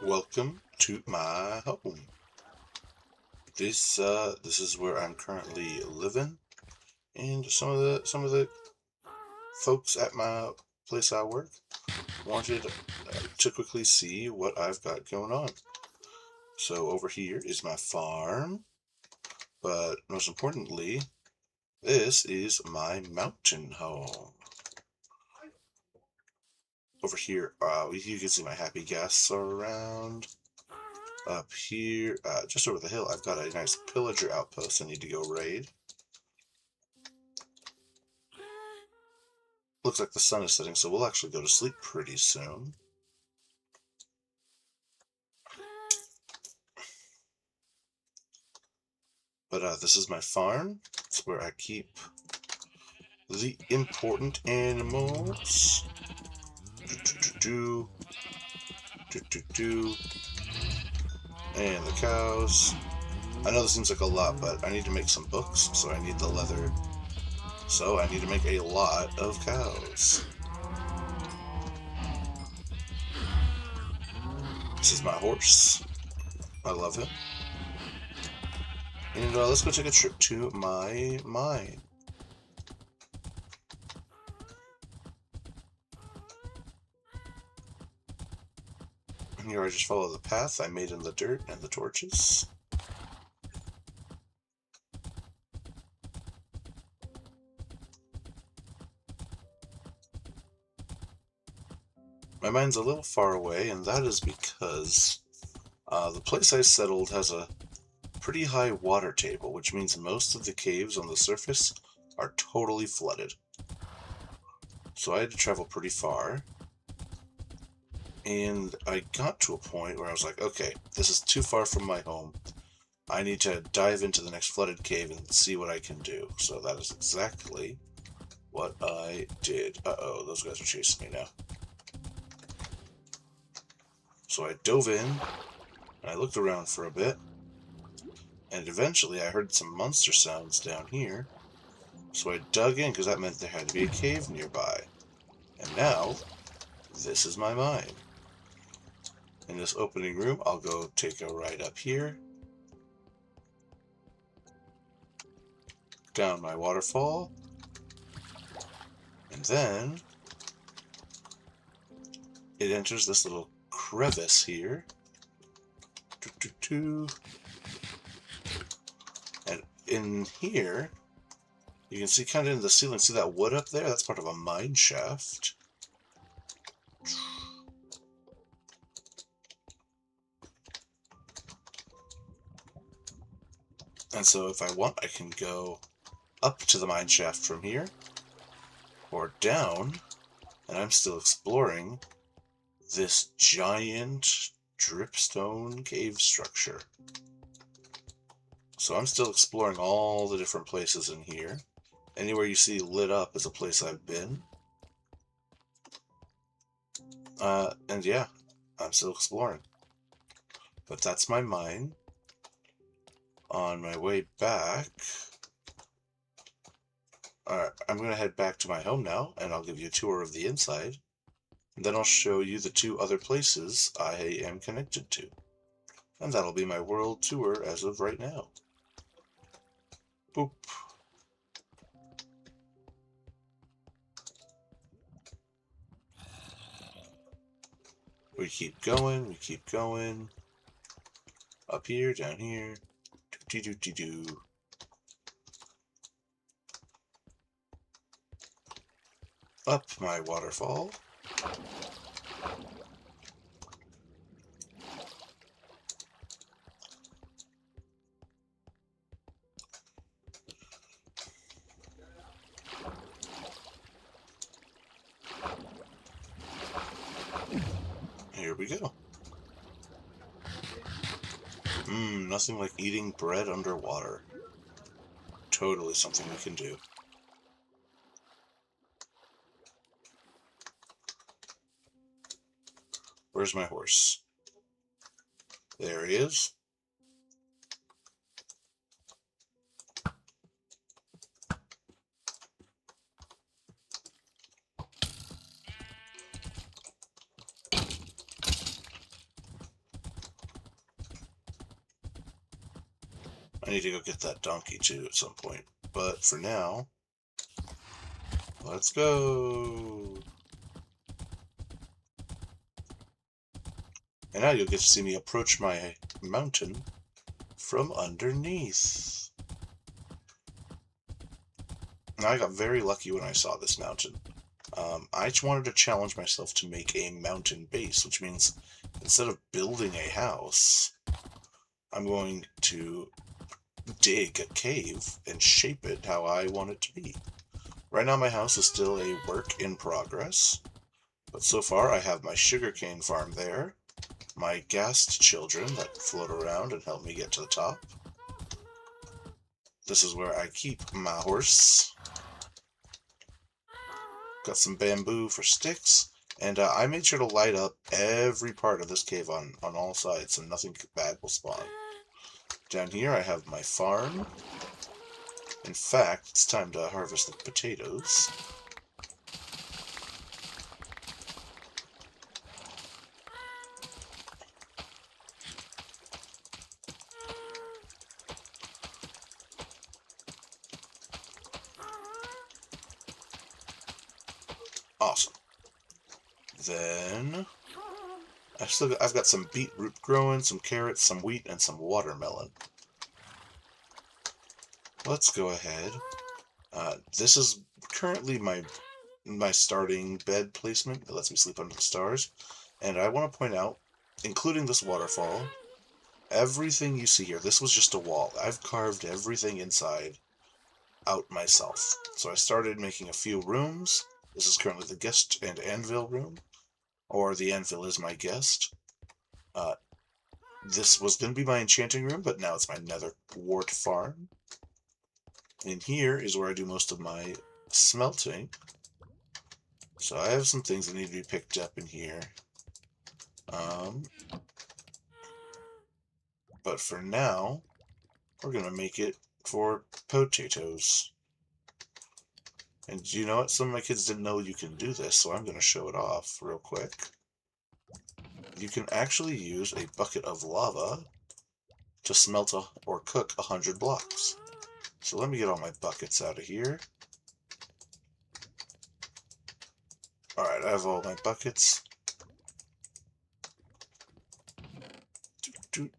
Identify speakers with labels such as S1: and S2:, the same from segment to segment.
S1: Welcome to my home. This is where I'm currently living, and some of the folks at my place I work wanted to quickly see what I've got going on. So over here is my farm, but most importantly, this is my mountain home. Over here, you can see my happy guests around. Up here, just over the hill, I've got a nice pillager outpost I need to go raid. Looks like the sun is setting, so we'll actually go to sleep pretty soon. But this is my farm. It's where I keep the important animals. Do, do, do, do, do. And the cows. I know this seems like a lot, but I need to make some books, so I need the leather. So I need to make a lot of cows. This is my horse. I love him. And let's go take a trip to my mine. And here I just follow the path I made in the dirt and the torches. My mine's a little far away, and that is because the place I settled has a pretty high water table, which means most of the caves on the surface are totally flooded. So I had to travel pretty far, and I got to a point where I was like, okay, this is too far from my home. I need to dive into the next flooded cave and see what I can do. So that is exactly what I did. Uh-oh, those guys are chasing me now. So I dove in, and I looked around for a bit, and eventually I heard some monster sounds down here. So I dug in because that meant there had to be a cave nearby. And now, this is my mine. In this opening room, I'll go take a ride up here, down my waterfall, and then it enters this little crevice here. And in here, you can see kind of in the ceiling, see that wood up there? That's part of a mine shaft. And so if I want, I can go up to the mine shaft from here, or down, and I'm still exploring this giant dripstone cave structure. So I'm still exploring all the different places in here. Anywhere you see lit up is a place I've been. And yeah, I'm still exploring. But that's my mine. On my way back, I'm going to head back to my home now, and I'll give you a tour of the inside. And then I'll show you the two other places I am connected to. And that'll be my world tour as of right now. Boop. We keep going, we keep going. Up here, down here. Doo-doo-doo-doo. Up my waterfall. Here we go. Nothing like eating bread underwater. Totally something we can do. Where's my horse? There he is. need to go get that donkey too at some point. But for now, let's go. And now you'll get to see me approach my mountain from underneath. Now I got very lucky when I saw this mountain. I just wanted to challenge myself to make a mountain base, which means instead of building a house, I'm going to dig a cave and shape it how I want it to be. Right now my house is still a work in progress, but so far I have my sugarcane farm there, my ghast children that float around and help me get to the top. This is where I keep my horse. Got some bamboo for sticks, and I made sure to light up every part of this cave on all sides so nothing bad will spawn. Down here I have my farm. In fact, it's time to harvest the potatoes. Awesome. Then I've got some beetroot growing, some carrots, some wheat, and some watermelon. Let's go ahead. This is currently my starting bed placement. It lets me sleep under the stars. And I want to point out, including this waterfall, everything you see here, this was just a wall. I've carved everything inside out myself. So I started making a few rooms. This is currently the guest and anvil room, or the anvil is my guest. This was going to be my enchanting room, but now it's my nether wart farm. And here is where I do most of my smelting. So I have some things that need to be picked up in here. But for now, we're going to make it for potatoes. And you know what? Some of my kids didn't know you can do this, so I'm going to show it off real quick. You can actually use a bucket of lava to smelt or cook 100 blocks. So let me get all my buckets out of here. Alright, I have all my buckets.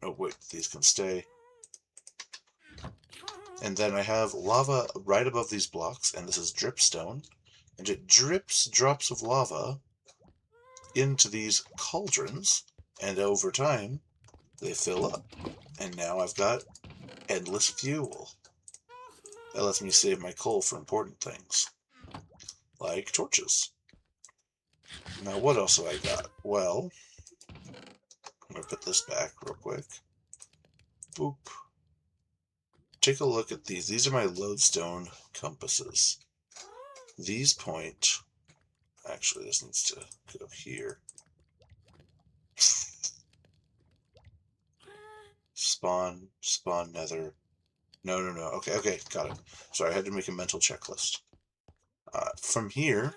S1: Oh wait, these can stay. And then I have lava right above these blocks, and this is dripstone. And it drips drops of lava into these cauldrons, and over time, they fill up. And now I've got endless fuel. That lets me save my coal for important things, like torches. Now, what else have I got? Well, I'm going to put this back real quick. Boop. Take a look at these. These are my lodestone compasses. These point... Actually, this needs to go here. Spawn nether. No. Okay, got it. Sorry, I had to make a mental checklist. From here,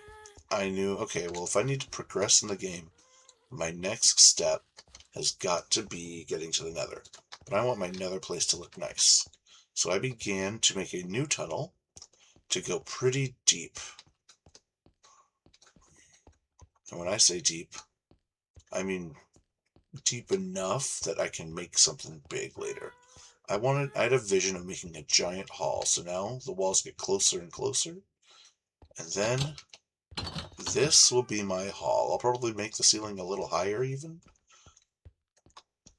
S1: I knew, okay, well, if I need to progress in the game, my next step has got to be getting to the nether. But I want my nether place to look nice. So I began to make a new tunnel to go pretty deep. And when I say deep, I mean deep enough that I can make something big later. I had a vision of making a giant hall, so now the walls get closer and closer. And then this will be my hall. I'll probably make the ceiling a little higher even.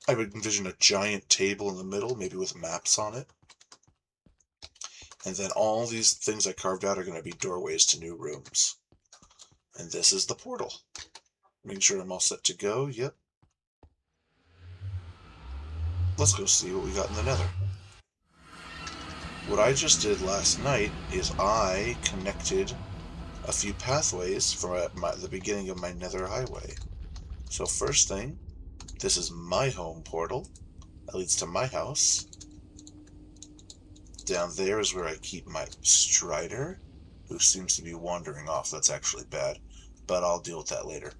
S1: I would envision a giant table in the middle, maybe with maps on it. And then all these things I carved out are going to be doorways to new rooms. And this is the portal. Making sure I'm all set to go. Yep. Let's go see what we got in the nether. What I just did last night is I connected a few pathways from the beginning of my nether highway. So first thing, this is my home portal. That leads to my house. Down there is where I keep my Strider, who seems to be wandering off. That's actually bad, but I'll deal with that later.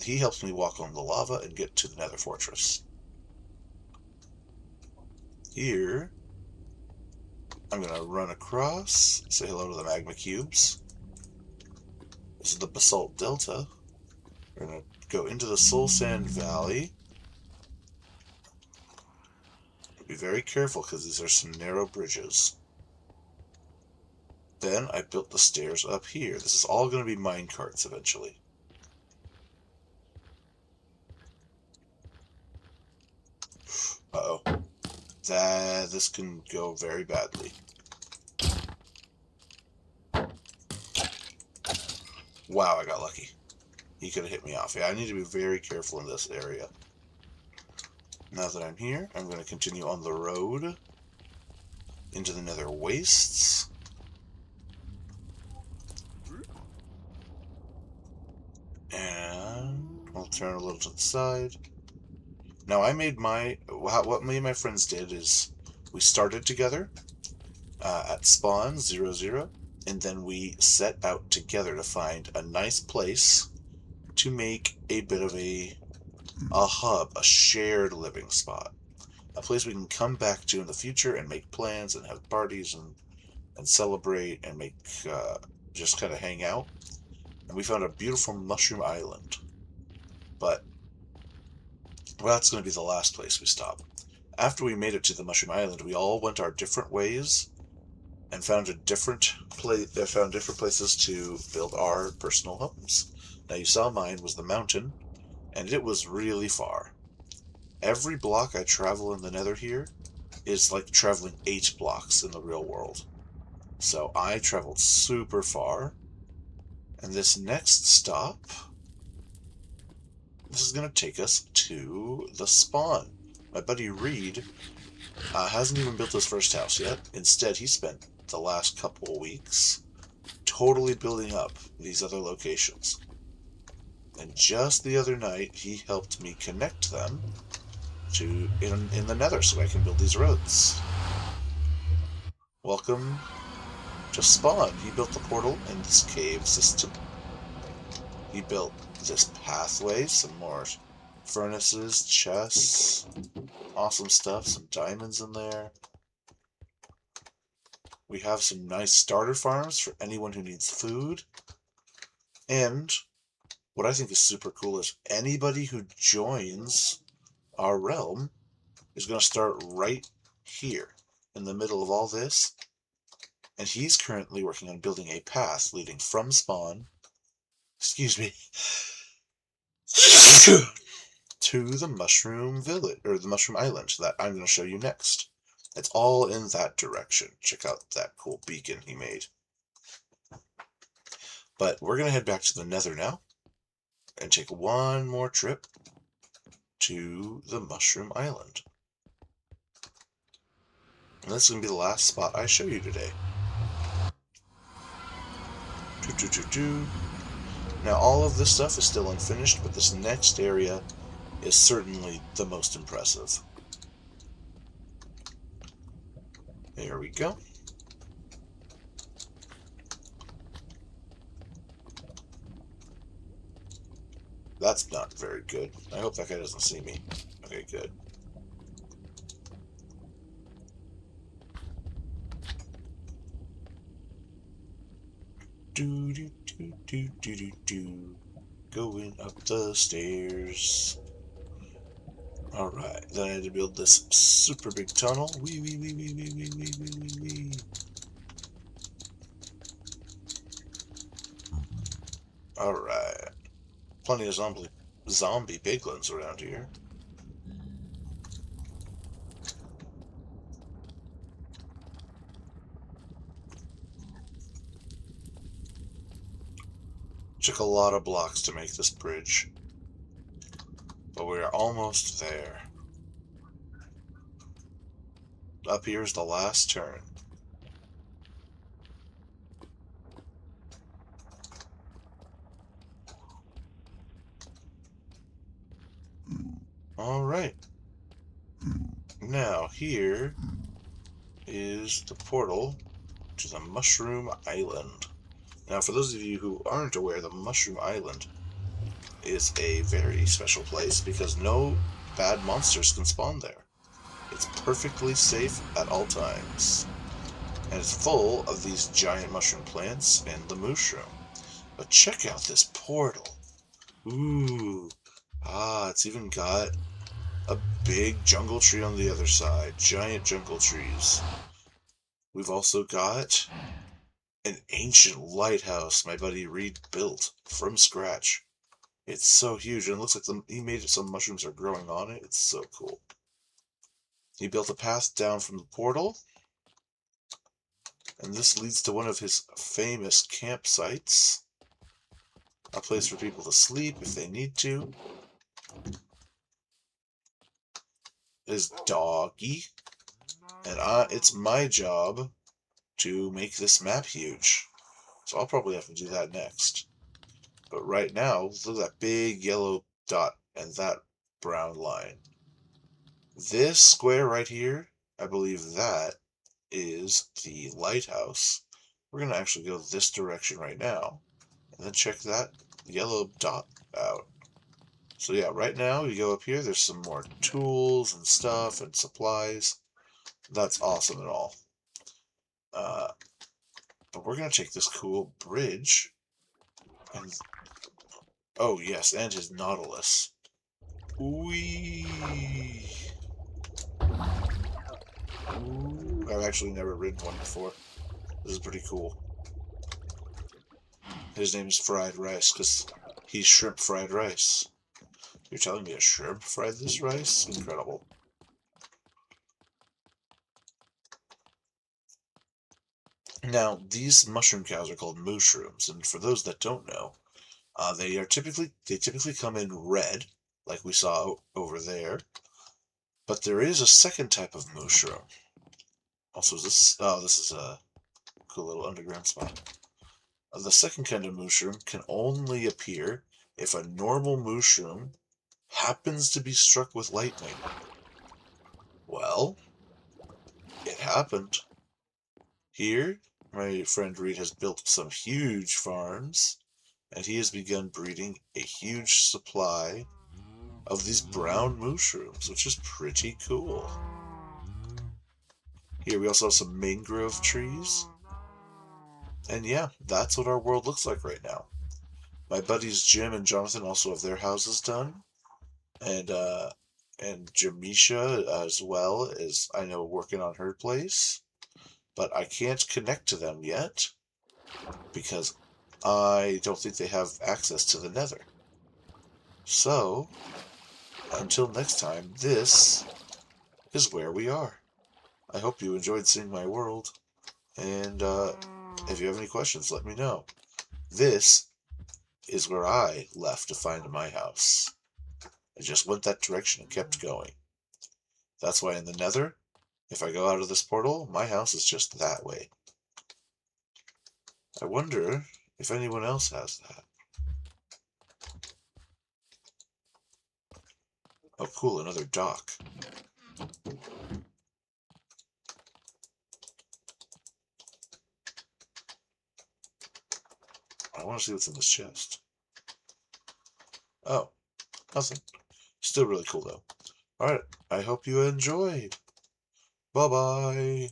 S1: He helps me walk on the lava and get to the nether fortress. Here is where I I'm going to run across, say hello to the magma cubes. This is the Basalt Delta. We're going to go into the Soul Sand Valley. Be very careful because these are some narrow bridges. Then I built the stairs up here. This is all going to be mine carts eventually. Uh-oh. This can go very badly. Wow, I got lucky. He could have hit me off. Yeah, I need to be very careful in this area. Now that I'm here, I'm going to continue on the road into the Nether Wastes. And I'll turn a little to the side. Now what me and my friends did is we started together at spawn 00, and then we set out together to find a nice place to make a bit of a hub, a shared living spot. A place we can come back to in the future and make plans and have parties and celebrate and make, just kind of hang out. And we found a beautiful mushroom island. But, well, that's going to be the last place we stop. After we made it to the mushroom island, we all went our different ways and found different places to build our personal homes. Now you saw mine was the mountain, and it was really far. Every block I travel in the Nether here is like traveling 8 blocks in the real world. So I traveled super far, and this next stop, this is going to take us to the spawn. My buddy Reed hasn't even built his first house yet. Instead, he spent the last couple of weeks totally building up these other locations. And just the other night, he helped me connect them to in the Nether so I can build these roads. Welcome to spawn. He built the portal in this cave system. He built this pathway, some more furnaces, chests, awesome stuff, some diamonds in there. We have some nice starter farms for anyone who needs food. And what I think is super cool is anybody who joins our realm is going to start right here in the middle of all this. And he's currently working on building a path leading from spawn, excuse me, to the mushroom village, or the mushroom island that I'm going to show you next. It's all in that direction. Check out that cool beacon he made. But we're going to head back to the Nether now and take one more trip to the mushroom island. And this is going to be the last spot I show you today. Now all of this stuff is still unfinished, but this next area is certainly the most impressive. There we go. That's not very good. I hope that guy doesn't see me. Okay, good. Going up the stairs. Alright, then I had to build this super big tunnel. Wee. Alright. Plenty of zombie piglins around here. Took a lot of blocks to make this bridge, but we're almost there. Up here is the last turn. Alright. Now here is the portal to the Mushroom Island. Now, for those of you who aren't aware, the Mushroom Island is a very special place because no bad monsters can spawn there. It's perfectly safe at all times. and it's full of these giant mushroom plants and the mushroom. But check out this portal. Ooh. It's even got a big jungle tree on the other side. Giant jungle trees. We've also got an ancient lighthouse my buddy Reed built from scratch. It's so huge, and it looks like he made it so mushrooms are growing on it. It's so cool. He built a path down from the portal, and this leads to one of his famous campsites. A place for people to sleep if they need to. Is Doggy, and it's my job to make this map huge. So I'll probably have to do that next. But right now, look at that big yellow dot and that brown line. This square right here, I believe that is the lighthouse. We're going to actually go this direction right now. And then check that yellow dot out. So yeah, right now you go up here, there's some more tools and stuff and supplies. That's awesome and all. But we're going to take this cool bridge and... Oh yes, and his Nautilus. Whee! Ooh, I've actually never ridden one before. This is pretty cool. His name is Fried Rice, because he's shrimp fried rice. You're telling me a shrimp fried this rice? Incredible. Now, these mushroom cows are called mushrooms, and for those that don't know, they typically come in red, like we saw over there. But there is a second type of mushroom. Also, this is a cool little underground spot. The second kind of mushroom can only appear if a normal mushroom happens to be struck with lightning. Well, it happened. Here, my friend Reed has built some huge farms, and he has begun breeding a huge supply of these brown mushrooms, which is pretty cool. Here we also have some mangrove trees. And yeah, that's what our world looks like right now. My buddies Jim and Jonathan also have their houses done. And Jamisha as well is, I know, working on her place. But I can't connect to them yet because I don't think they have access to the Nether. So, until next time, this is where we are. I hope you enjoyed seeing my world, and if you have any questions, let me know. This is where I left to find my house. I just went that direction and kept going. That's why in the Nether, if I go out of this portal, my house is just that way. I wonder if anyone else has that. Oh cool, another dock. I want to see what's in this chest. Oh, nothing. Still really cool though. Alright, I hope you enjoyed. Bye-bye.